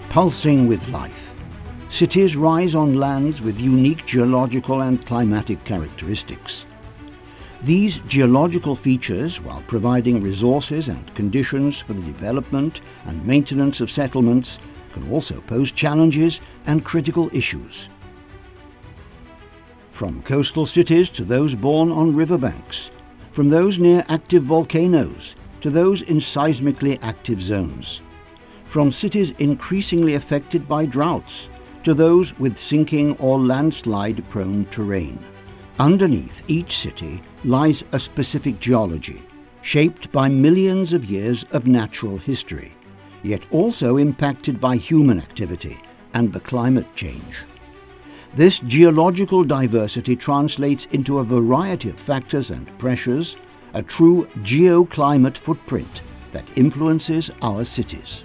pulsing with life. Cities rise on lands with unique geological and climatic characteristics. These geological features, while providing resources and conditions for the development and maintenance of settlements, can also pose challenges and critical issues. From coastal cities to those born on riverbanks, from those near active volcanoes to those in seismically active zones, from cities increasingly affected by droughts to those with sinking or landslide-prone terrain. Underneath each city lies a specific geology, shaped by millions of years of natural history, yet also impacted by human activity and the climate change. This geological diversity translates into a variety of factors and pressures, a true geoclimate footprint that influences our cities.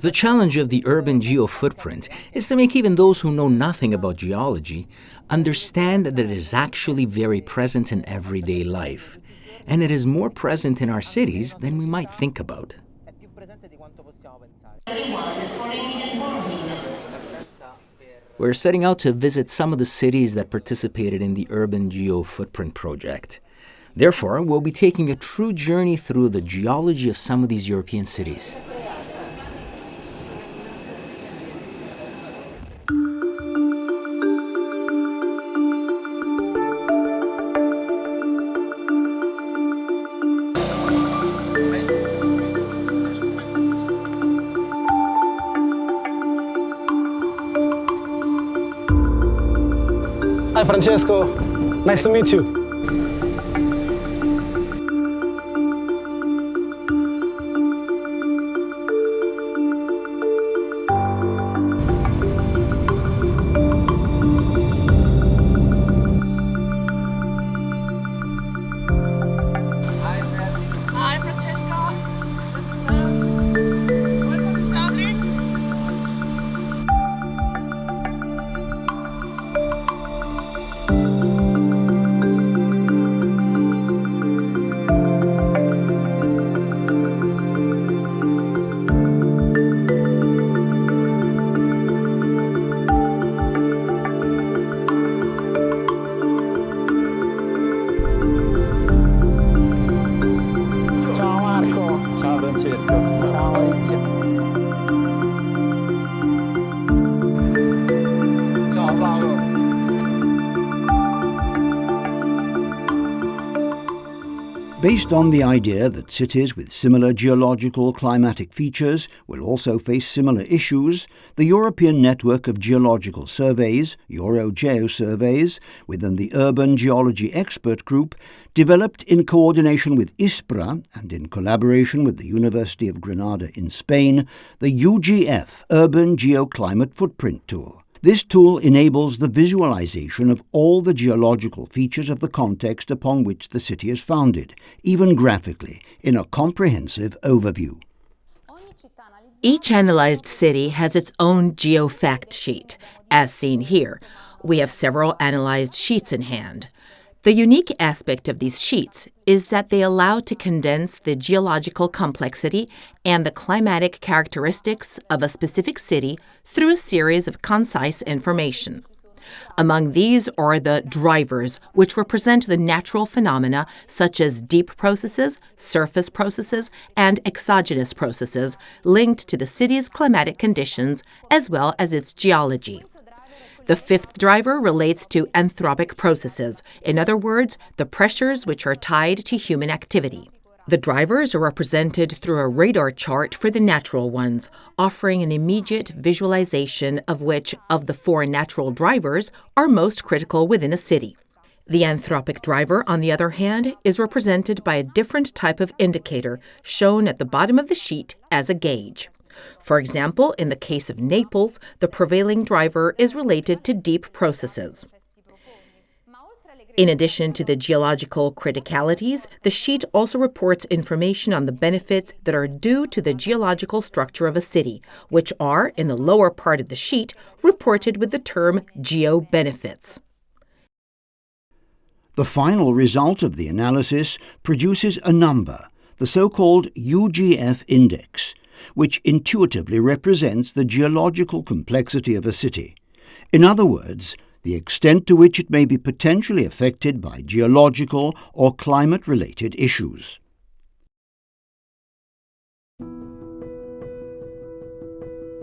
The challenge of the urban geo-footprint is to make even those who know nothing about geology understand that it is actually very present in everyday life, and it is more present in our cities than we might think about. We're setting out to visit some of the cities that participated in the Urban Geo-Footprint project. Therefore, we'll be taking a true journey through the geology of some of these European cities. Hi, Francesco. Nice to meet you. Hi, Francesco. Welcome to Dublin. Ciao Marco. Ciao Francesco. Ciao Maurizio. Ciao Paolo. Based on the idea that cities with similar geological climatic features will also face similar issues, the European Network of Geological Surveys, EuroGeoSurveys, within the Urban Geology Expert Group, developed in coordination with ISPRA and in collaboration with the University of Granada in Spain, the UGF Urban Geoclimate Footprint Tool. This tool enables the visualization of all the geological features of the context upon which the city is founded, even graphically, in a comprehensive overview. Each analyzed city has its own geofact sheet, as seen here. We have several analyzed sheets in hand. The unique aspect of these sheets is that they allow to condense the geological complexity and the climatic characteristics of a specific city through a series of concise information. Among these are the drivers, which represent the natural phenomena such as deep processes, surface processes, and exogenous processes linked to the city's climatic conditions as well as its geology. The fifth driver relates to anthropic processes, in other words, the pressures which are tied to human activity. The drivers are represented through a radar chart for the natural ones, offering an immediate visualization of which of the four natural drivers are most critical within a city. The anthropic driver, on the other hand, is represented by a different type of indicator shown at the bottom of the sheet as a gauge. For example, in the case of Naples, the prevailing driver is related to deep processes. In addition to the geological criticalities, the sheet also reports information on the benefits that are due to the geological structure of a city, which are, in the lower part of the sheet, reported with the term geo-benefits. The final result of the analysis produces a number, the so-called UGF index, which intuitively represents the geological complexity of a city. In other words, the extent to which it may be potentially affected by geological or climate-related issues.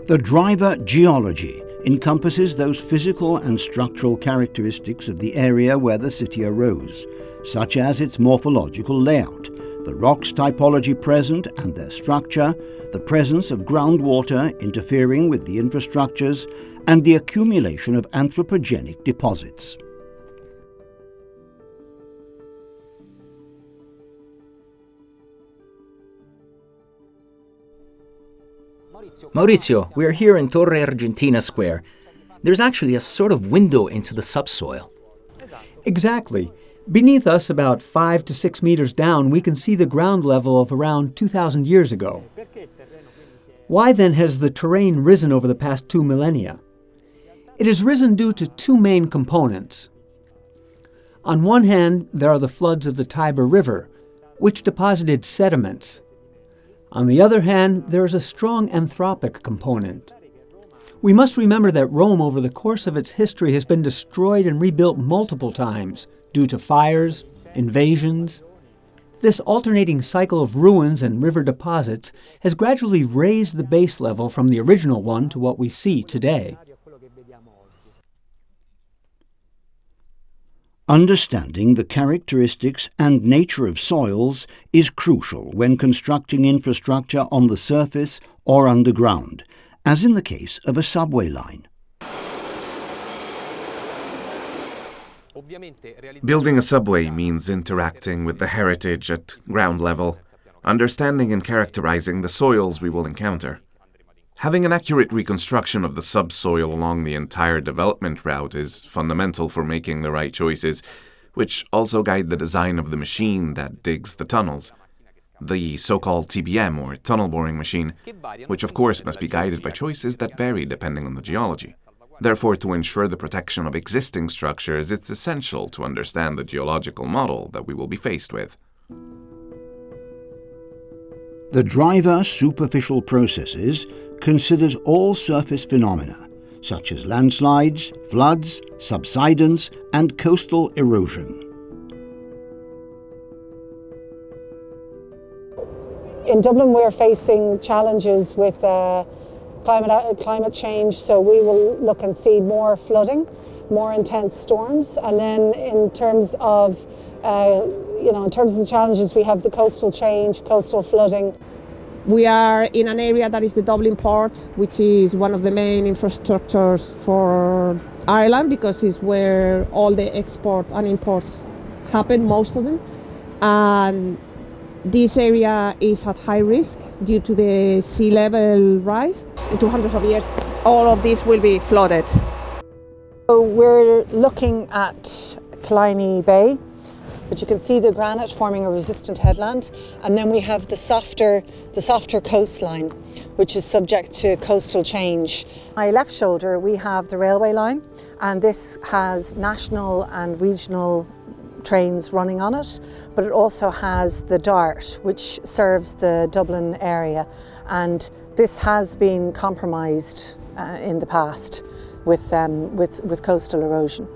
The driver geology encompasses those physical and structural characteristics of the area where the city arose, such as its morphological layout, the rocks typology present and their structure, the presence of groundwater interfering with the infrastructures, and the accumulation of anthropogenic deposits. Maurizio, we are here in Torre Argentina Square. There's actually a sort of window into the subsoil. Exactly. Beneath us, about 5 to 6 meters down, we can see the ground level of around 2,000 years ago. Why then has the terrain risen over the past 2 millennia? It has risen due to two main components. On one hand, there are the floods of the Tiber River, which deposited sediments. On the other hand, there is a strong anthropic component. We must remember that Rome, over the course of its history, has been destroyed and rebuilt multiple times due to fires, invasions. This alternating cycle of ruins and river deposits has gradually raised the base level from the original one to what we see today. Understanding the characteristics and nature of soils is crucial when constructing infrastructure on the surface or underground, as in the case of a subway line. Building a subway means interacting with the heritage at ground level, understanding and characterizing the soils we will encounter. Having an accurate reconstruction of the subsoil along the entire development route is fundamental for making the right choices, which also guide the design of the machine that digs the tunnels, the so-called TBM, or tunnel boring machine, which of course must be guided by choices that vary depending on the geology. Therefore, to ensure the protection of existing structures, it's essential to understand the geological model that we will be faced with. The driver superficial processes considers all surface phenomena, such as landslides, floods, subsidence, and coastal erosion. In Dublin, we're facing challenges with climate change, so we will look and see more flooding, more intense storms, and then in terms of the challenges, we have the coastal change, coastal flooding. We are in an area that is the Dublin port, which is one of the main infrastructures for Ireland because it's where all the export and imports happen, most of them. And this area is at high risk due to the sea level rise. In 200 of years, all of this will be flooded. So we're looking at Killiney Bay, but you can see the granite forming a resistant headland, and then we have the softer coastline, which is subject to coastal change. My left shoulder, we have the railway line, and this has national and regional trains running on it, but it also has the DART, which serves the Dublin area, and this has been compromised in the past with coastal erosion.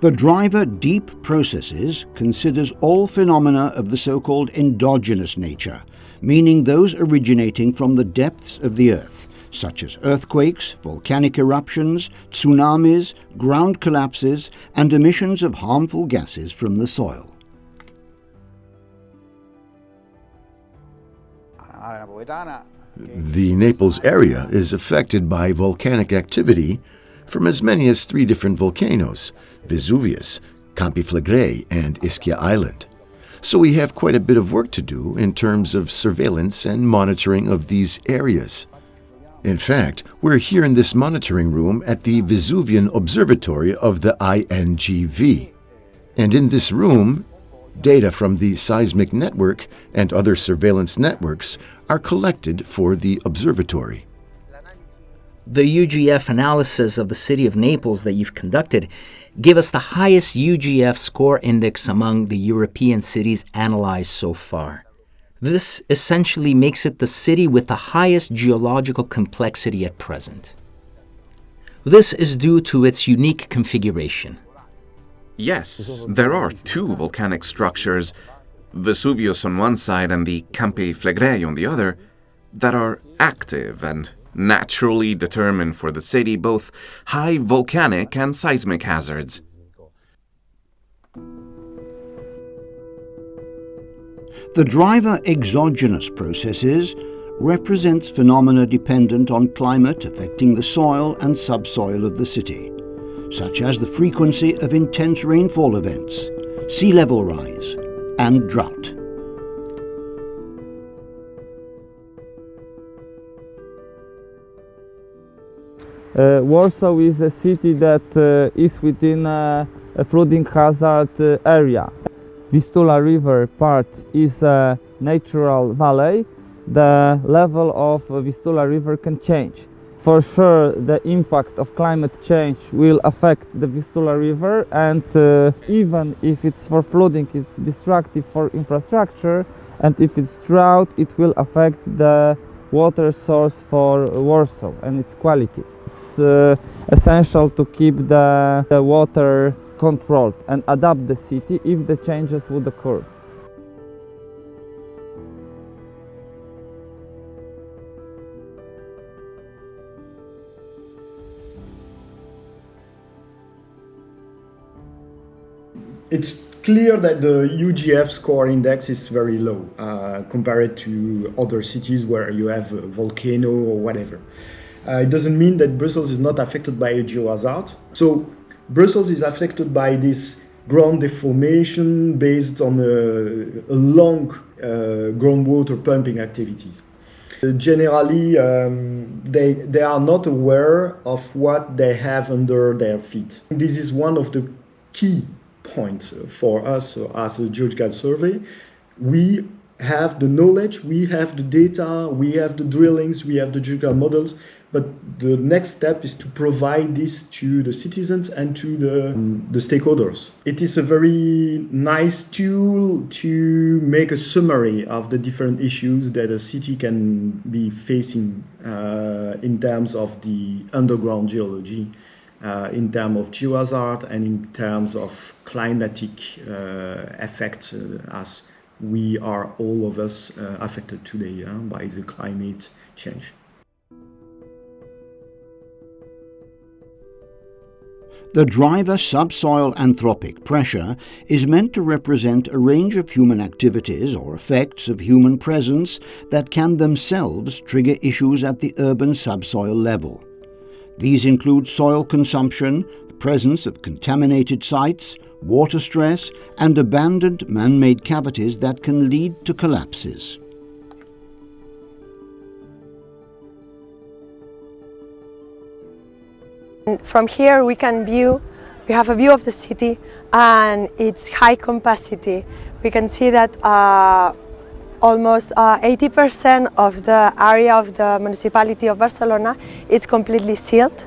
The driver deep processes considers all phenomena of the so-called endogenous nature, meaning those originating from the depths of the earth, such as earthquakes, volcanic eruptions, tsunamis, ground collapses, and emissions of harmful gases from the soil. The Naples area is affected by volcanic activity from as many as 3 different volcanoes: Vesuvius, Campi Flegrei, and Ischia Island. So we have quite a bit of work to do in terms of surveillance and monitoring of these areas. In fact, we're here in this monitoring room at the Vesuvian Observatory of the INGV. And in this room, data from the seismic network and other surveillance networks are collected for the observatory. The UGF analysis of the city of Naples that you've conducted give us the highest UGF score index among the European cities analyzed so far. This essentially makes it the city with the highest geological complexity at present. This is due to its unique configuration. Yes, there are two volcanic structures, Vesuvius on one side and the Campi Flegrei on the other, that are active and naturally determine for the city both high volcanic and seismic hazards. The driver exogenous processes represents phenomena dependent on climate affecting the soil and subsoil of the city, such as the frequency of intense rainfall events, sea level rise, and drought. Warsaw is a city that is within a flooding hazard area. Vistula River part is a natural valley. The level of Vistula River can change. For sure, the impact of climate change will affect the Vistula River, and even if it's for flooding, it's destructive for infrastructure, and if it's drought, it will affect the water source for Warsaw and its quality. It's essential to keep the water controlled and adapt the city if the changes would occur. It's clear that the UGF score index is very low compared to other cities where you have a volcano or whatever. It doesn't mean that Brussels is not affected by a geohazard. So Brussels is affected by this ground deformation based on a long groundwater pumping activities. Generally, they are not aware of what they have under their feet. This is one of the key points for us as a geological survey. We have the knowledge, we have the data, we have the drillings, we have the geological models, but the next step is to provide this to the citizens and to the stakeholders. It is a very nice tool to make a summary of the different issues that a city can be facing in terms of the underground geology, in terms of geohazard, and in terms of climatic effects, as we are all of us affected today by the climate change. The driver subsoil anthropic pressure is meant to represent a range of human activities or effects of human presence that can themselves trigger issues at the urban subsoil level. These include soil consumption, the presence of contaminated sites, water stress, and abandoned man-made cavities that can lead to collapses. From here we have a view of the city and its high capacity. We can see that almost 80% of the area of the municipality of Barcelona is completely sealed,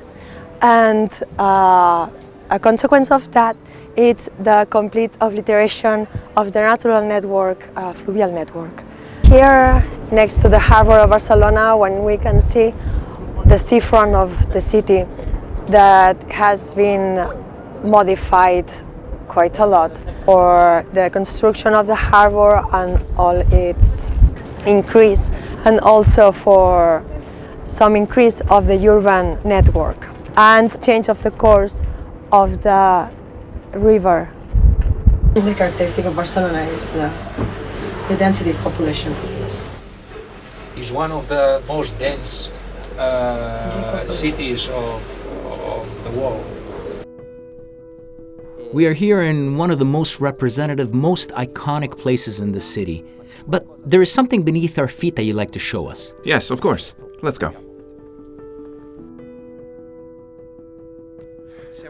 and a consequence of that is the complete obliteration of the natural network, fluvial network. Here next to the harbor of Barcelona, when we can see the seafront of the city that has been modified quite a lot for the construction of the harbor and all its increase, and also for some increase of the urban network and change of the course of the river. The characteristic of Barcelona is the density of population. It's one of the most dense cities of the world. We are here in one of the most representative, most iconic places in the city. But there is something beneath our feet that you'd like to show us. Yes, of course. Let's go.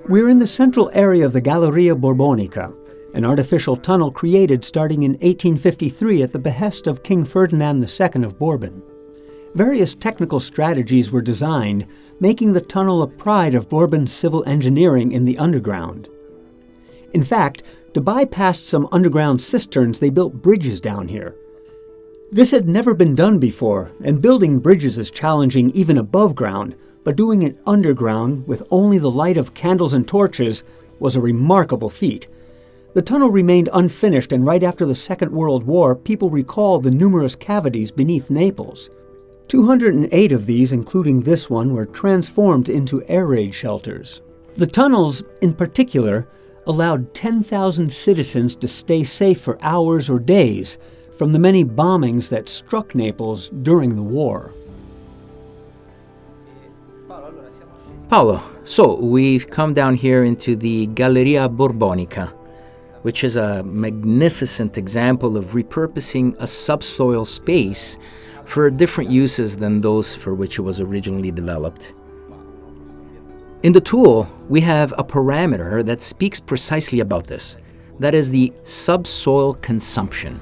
We're in the central area of the Galleria Borbonica, an artificial tunnel created starting in 1853 at the behest of King Ferdinand II of Bourbon. Various technical strategies were designed, making the tunnel a pride of Bourbon civil engineering in the underground. In fact, to bypass some underground cisterns, they built bridges down here. This had never been done before, and building bridges is challenging even above ground, but doing it underground with only the light of candles and torches was a remarkable feat. The tunnel remained unfinished, and right after the Second World War, people recalled the numerous cavities beneath Naples. 208 of these, including this one, were transformed into air raid shelters. The tunnels, in particular, allowed 10,000 citizens to stay safe for hours or days from the many bombings that struck Naples during the war. Paolo, so we've come down here into the Galleria Borbonica, which is a magnificent example of repurposing a subsoil space for different uses than those for which it was originally developed. In the tool, we have a parameter that speaks precisely about this. That is the subsoil consumption.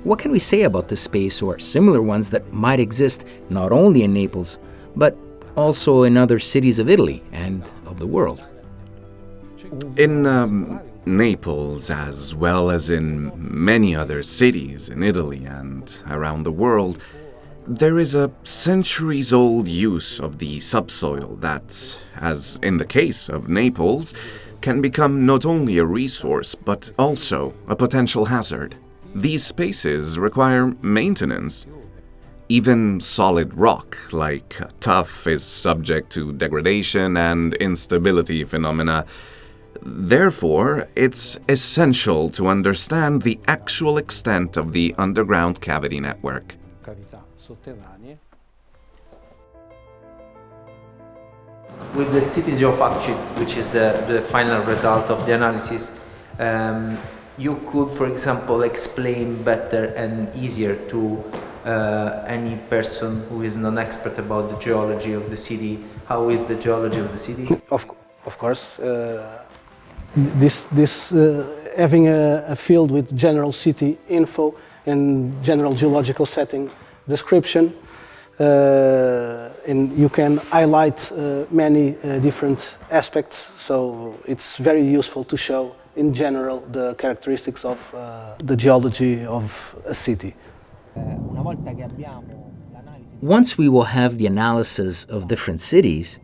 What can we say about this space or similar ones that might exist not only in Naples, but also in other cities of Italy and of the world? In Naples, as well as in many other cities in Italy and around the world, there is a centuries-old use of the subsoil that, as in the case of Naples, can become not only a resource but also a potential hazard. These spaces require maintenance. Even solid rock, like tuff, is subject to degradation and instability phenomena. Therefore, it's essential to understand the actual extent of the underground cavity network. With the city geofact sheet, which is the final result of the analysis, you could, for example, explain better and easier to any person who is non-expert about the geology of the city. How is the geology of the city? Of course. Having a field with general city info and general geological setting description, and you can highlight many different aspects, so it's very useful to show in general the characteristics of the geology of a city. Once we will have the analysis of different cities,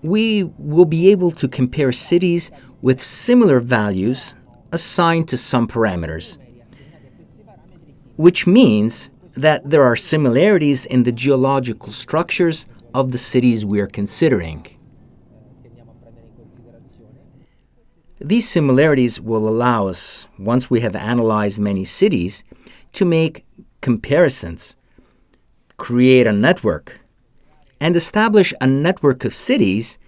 we will be able to compare cities with similar values assigned to some parameters, which means that there are similarities in the geological structures of the cities we are considering. These similarities will allow us, once we have analyzed many cities, to make comparisons, create a network, and establish a network of cities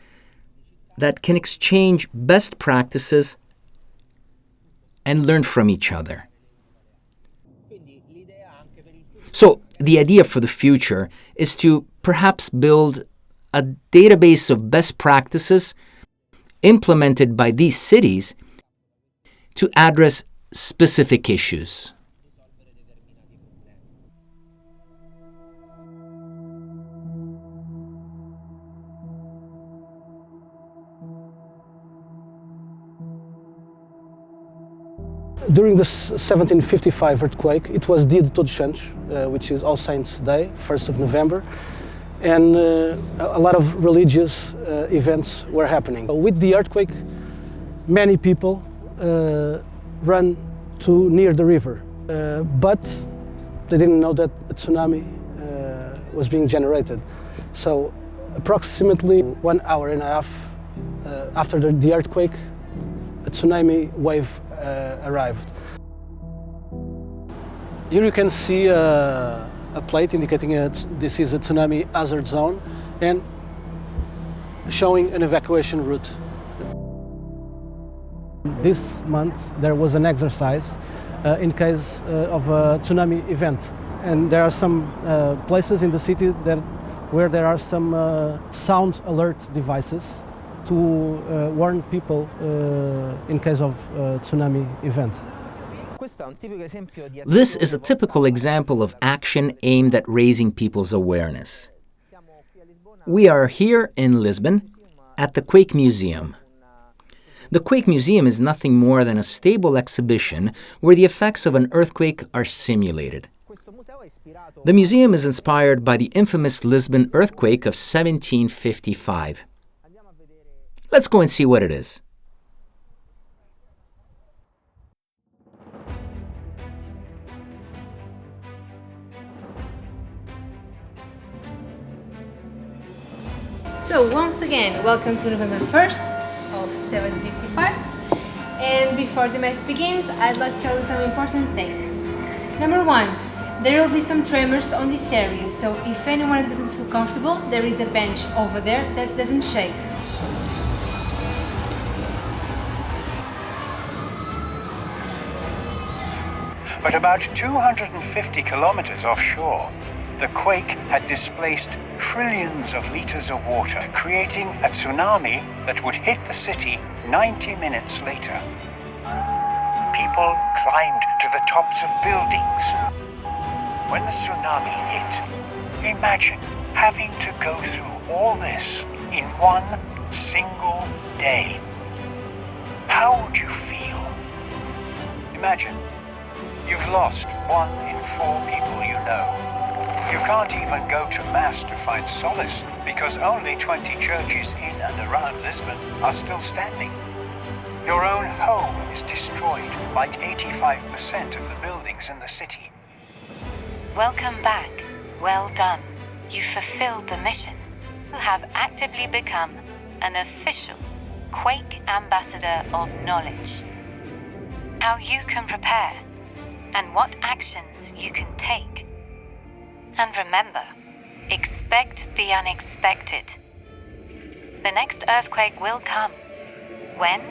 that can exchange best practices and learn from each other. So, the idea for the future is to perhaps build a database of best practices implemented by these cities to address specific issues. During the 1755 earthquake, it was Dia de Todos Santos, which is All Saints' Day, 1st of November, and a lot of religious events were happening. With the earthquake, many people ran to near the river, but they didn't know that a tsunami was being generated. So approximately 1 hour and a half after the earthquake, a tsunami wave arrived. Here you can see a plate indicating this is a tsunami hazard zone and showing an evacuation route. This month there was an exercise in case of a tsunami event, and there are some places in the city where there are some sound alert devices to warn people in case of tsunami event. This is a typical example of action aimed at raising people's awareness. We are here in Lisbon at the Quake Museum. The Quake Museum is nothing more than a stable exhibition where the effects of an earthquake are simulated. The museum is inspired by the infamous Lisbon earthquake of 1755. Let's go and see what it is. So once again, welcome to November 1st of 1755. And before the mass begins, I'd like to tell you some important things. Number one, there will be some tremors on this area, so if anyone doesn't feel comfortable, there is a bench over there that doesn't shake. But about 250 kilometers offshore, the quake had displaced trillions of liters of water, creating a tsunami that would hit the city 90 minutes later. People climbed to the tops of buildings. When the tsunami hit, imagine having to go through all this in one single day. How would you feel? Imagine you've lost 1 in 4 people you know. You can't even go to Mass to find solace because only 20 churches in and around Lisbon are still standing. Your own home is destroyed, like 85% of the buildings in the city. Welcome back. Well done. You fulfilled the mission. You have actively become an official Quake Ambassador of Knowledge. How you can prepare and what actions you can take. And remember, expect the unexpected. The next earthquake will come. When?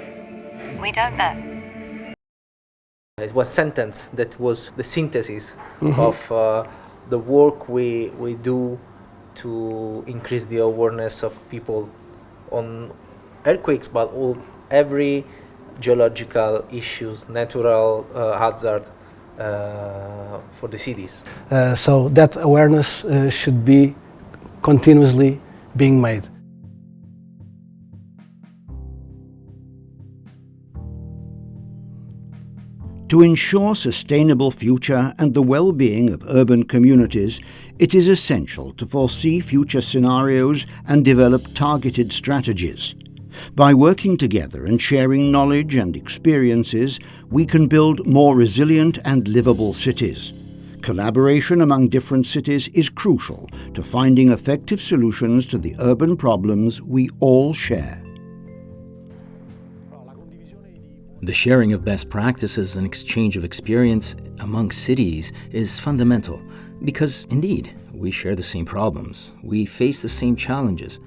We don't know. It was sentence that was the synthesis of the work we do to increase the awareness of people on earthquakes, but every geological issues, natural hazard for the cities. So that awareness should be continuously being made. To ensure sustainable future and the well-being of urban communities, it is essential to foresee future scenarios and develop targeted strategies. By working together and sharing knowledge and experiences, we can build more resilient and livable cities. Collaboration among different cities is crucial to finding effective solutions to the urban problems we all share. The sharing of best practices and exchange of experience among cities is fundamental because, indeed, we share the same problems. We face the same challenges.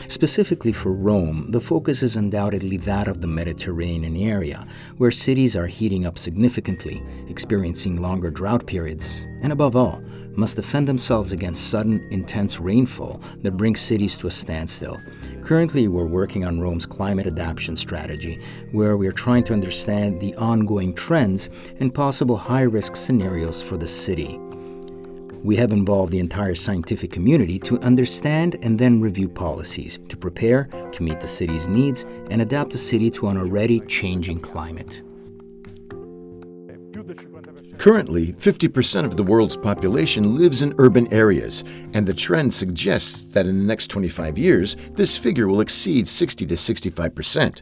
Specifically for Rome, the focus is undoubtedly that of the Mediterranean area, where cities are heating up significantly, experiencing longer drought periods, and above all, must defend themselves against sudden, intense rainfall that brings cities to a standstill. Currently, we're working on Rome's climate adaptation strategy, where we're trying to understand the ongoing trends and possible high-risk scenarios for the city. We have involved the entire scientific community to understand and then review policies, to prepare to meet the city's needs and adapt the city to an already changing climate. Currently, 50% of the world's population lives in urban areas, and the trend suggests that in the next 25 years, this figure will exceed 60 to 65%.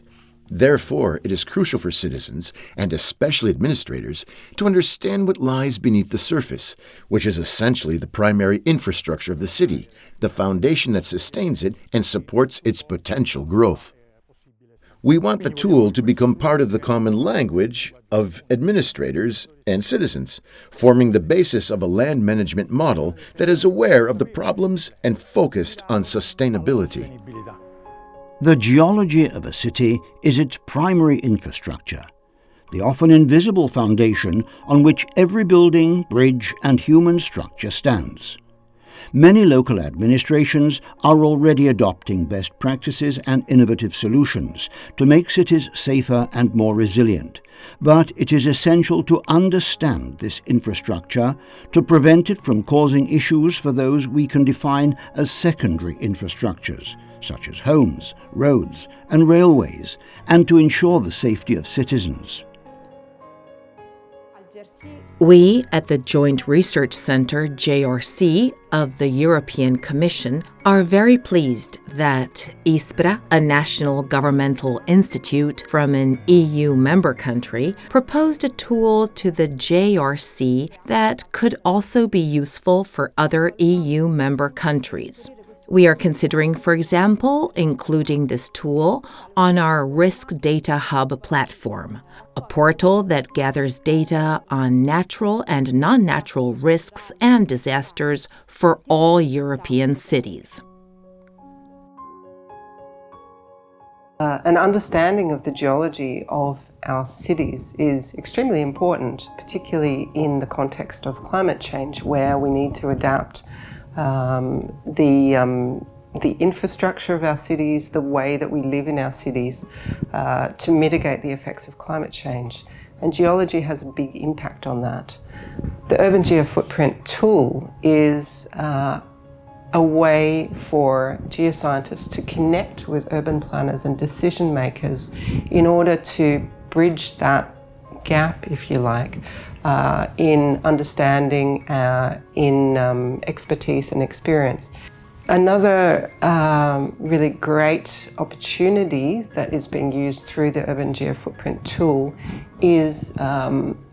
Therefore, it is crucial for citizens, and especially administrators, to understand what lies beneath the surface, which is essentially the primary infrastructure of the city, the foundation that sustains it and supports its potential growth. We want the tool to become part of the common language of administrators and citizens, forming the basis of a land management model that is aware of the problems and focused on sustainability. The geology of a city is its primary infrastructure, the often invisible foundation on which every building, bridge, and human structure stands. Many local administrations are already adopting best practices and innovative solutions to make cities safer and more resilient. But it is essential to understand this infrastructure to prevent it from causing issues for those we can define as secondary infrastructures, such as homes, roads, and railways, and to ensure the safety of citizens. We at the Joint Research Centre, JRC, of the European Commission are very pleased that ISPRA, a national governmental institute from an EU member country, proposed a tool to the JRC that could also be useful for other EU member countries. We are considering, for example, including this tool on our Risk Data Hub platform, a portal that gathers data on natural and non-natural risks and disasters for all European cities. An understanding of the geology of our cities is extremely important, particularly in the context of climate change, where we need to adapt the infrastructure of our cities, the way that we live in our cities, to mitigate the effects of climate change. And geology has a big impact on that. The Urban Geofootprint tool is a way for geoscientists to connect with urban planners and decision makers in order to bridge that gap, if you like, in understanding, in expertise and experience. Another really great opportunity that is being used through the Urban Geofootprint tool is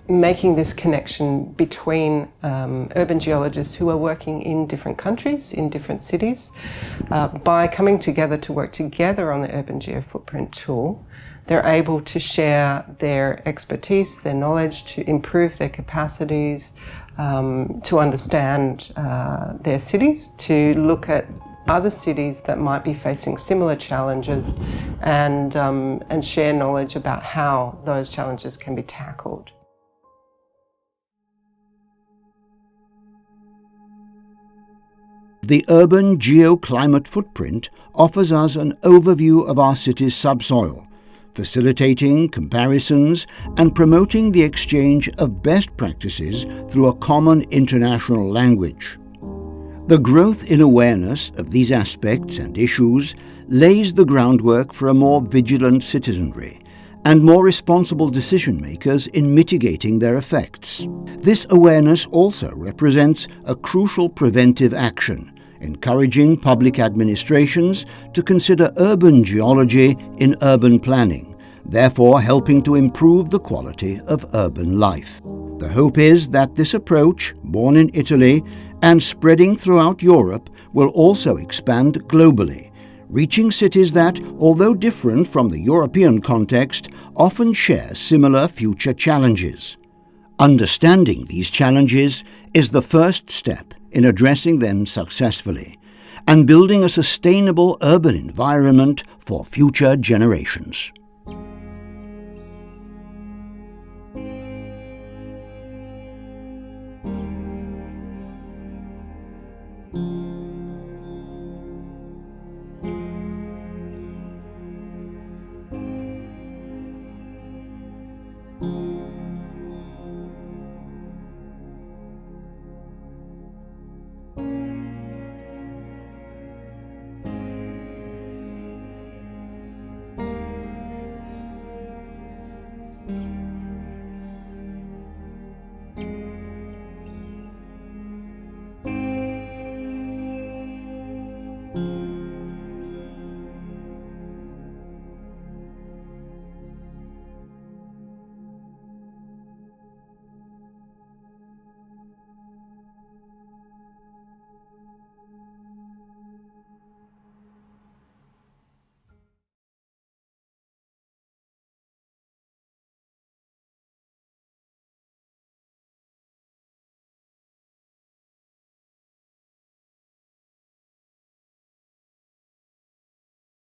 making this connection between urban geologists who are working in different countries, in different cities. By coming together to work together on the Urban Geofootprint tool, they're able to share their expertise, their knowledge, to improve their capacities, to understand their cities, to look at other cities that might be facing similar challenges, and share knowledge about how those challenges can be tackled. The Urban Geoclimate Footprint offers us an overview of our city's subsoil, facilitating comparisons and promoting the exchange of best practices through a common international language. The growth in awareness of these aspects and issues lays the groundwork for a more vigilant citizenry and more responsible decision makers in mitigating their effects. This awareness also represents a crucial preventive action, encouraging public administrations to consider urban geology in urban planning, therefore helping to improve the quality of urban life. The hope is that this approach, born in Italy and spreading throughout Europe, will also expand globally, reaching cities that, although different from the European context, often share similar future challenges. Understanding these challenges is the first step in addressing them successfully and building a sustainable urban environment for future generations.